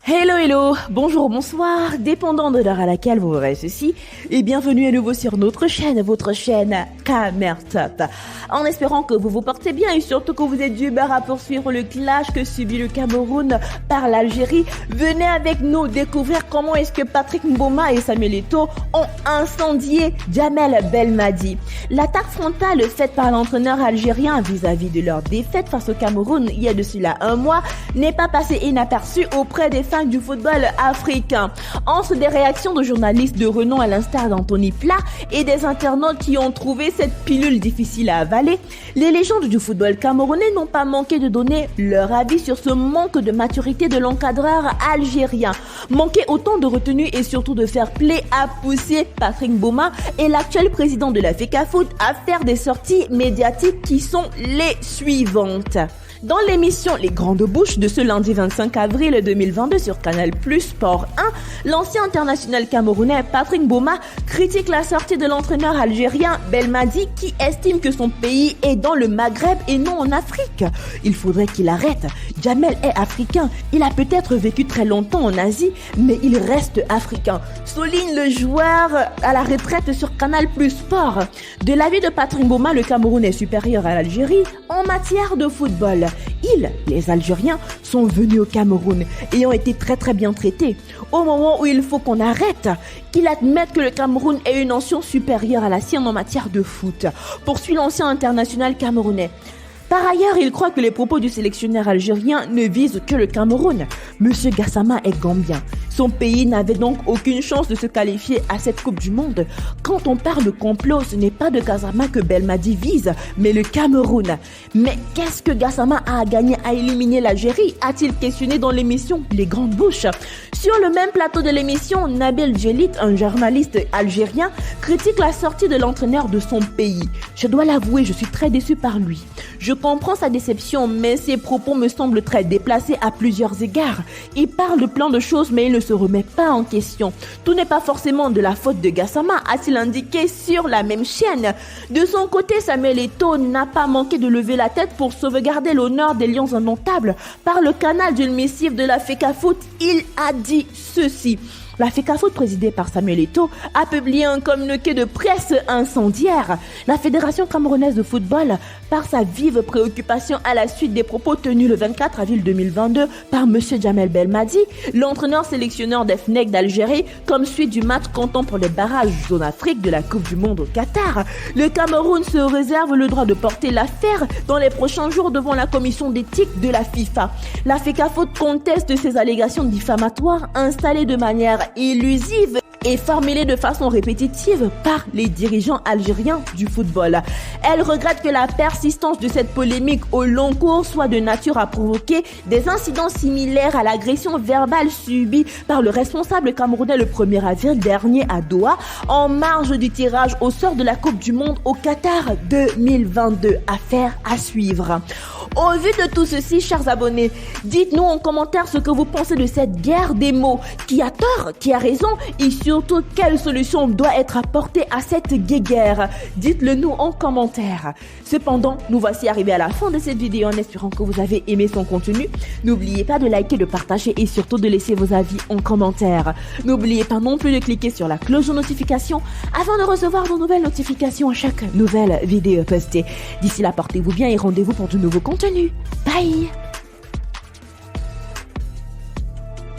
Hello, bonjour, bonsoir, dépendant de l'heure à laquelle vous verrez ceci, et bienvenue à nouveau sur notre chaîne, votre chaîne Camertop. En espérant que vous vous portez bien et surtout que vous êtes d'humeur à poursuivre le clash que subit le Cameroun par l'Algérie, venez avec nous découvrir comment est-ce que Patrick Mboma et Samuel Eto'o ont incendié Djamel Belmadi. L'attaque frontale faite par l'entraîneur algérien vis-à-vis de leur défaite face au Cameroun il y a de cela un mois n'est pas passée inaperçue auprès des fans du football africain. Entre des réactions de journalistes de renom à l'instar d'Anthony Plat et des internautes qui ont trouvé cette pilule difficile à avaler, les légendes du football camerounais n'ont pas manqué de donner leur avis sur ce manque de maturité de l'encadreur algérien. Manquer autant de retenue et surtout de fair play a poussé Patrick Mboma et l'actuel président de la FECAFOOT à faire des sorties médiatiques qui sont les suivantes. Dans l'émission Les Grandes Bouches de ce lundi 25 avril 2022 sur Canal+ Sport 1, l'ancien international camerounais Patrick Mboma critique la sortie de l'entraîneur algérien Belmadi qui estime que son pays est dans le Maghreb et non en Afrique. Il faudrait qu'il arrête. Djamel est africain. Il a peut-être vécu très longtemps en Asie, mais il reste africain. Souligne le joueur à la retraite sur Canal+ Sport. De l'avis de Patrick Mboma, le Cameroun est supérieur à l'Algérie en matière de football. Les Algériens, sont venus au Cameroun et ont été très bien traités. Au moment où il faut qu'on arrête, qu'il admette que le Cameroun est une nation supérieure à la sienne en matière de foot, poursuit l'ancien international camerounais. Par ailleurs, il croit que les propos du sélectionneur algérien ne visent que le Cameroun. Monsieur Gassama est gambien. Son pays n'avait donc aucune chance de se qualifier à cette Coupe du Monde. Quand on parle de complot, ce n'est pas de Gassama que Belmadi vise, mais le Cameroun. Mais qu'est-ce que Gassama a à gagner à éliminer l'Algérie? A-t-il questionné dans l'émission Les Grandes Bouches? Sur le même plateau de l'émission, Nabil Djellit, un journaliste algérien, critique la sortie de l'entraîneur de son pays. Je dois l'avouer, je suis très déçu par lui. Je comprends sa déception, mais ses propos me semblent très déplacés à plusieurs égards. Il parle de plein de choses, mais il ne se remet pas en question. Tout n'est pas forcément de la faute de Gassama, a-t-il indiqué sur la même chaîne. De son côté, Samuel Eto'o n'a pas manqué de lever la tête pour sauvegarder l'honneur des Lions indomptables. Par le canal d'une missive de la FECAFOOT, il a dit ceci. La FECAFOOT, présidée par Samuel Eto'o, a publié un communiqué de presse incendiaire. La Fédération camerounaise de football, par sa vive préoccupation à la suite des propos tenus le 24 avril 2022 par M. Djamel Belmadi, l'entraîneur sélectionneur des FNEC d'Algérie, comme suite du match comptant pour les barrages Zone Afrique de la Coupe du Monde au Qatar. Le Cameroun se réserve le droit de porter l'affaire dans les prochains jours devant la commission d'éthique de la FIFA. La FECAFOOT conteste ces allégations diffamatoires installées de manière illusive et formulée de façon répétitive par les dirigeants algériens du football. Elle regrette que la persistance de cette polémique au long cours soit de nature à provoquer des incidents similaires à l'agression verbale subie par le responsable camerounais le 1er avril dernier à Doha, en marge du tirage au sort de la Coupe du Monde au Qatar 2022. Affaire à suivre. Au vu de tout ceci, chers abonnés, dites-nous en commentaire ce que vous pensez de cette guerre des mots. Qui a tort, qui a raison et surtout quelle solution doit être apportée à cette guéguerre? Dites-le nous en commentaire. Cependant, nous voici arrivés à la fin de cette vidéo en espérant que vous avez aimé son contenu. N'oubliez pas de liker, de partager et surtout de laisser vos avis en commentaire. N'oubliez pas non plus de cliquer sur la cloche de notification afin de recevoir de nouvelles notifications à chaque nouvelle vidéo postée. D'ici là, portez-vous bien et rendez-vous pour de nouveaux contenus. Bye!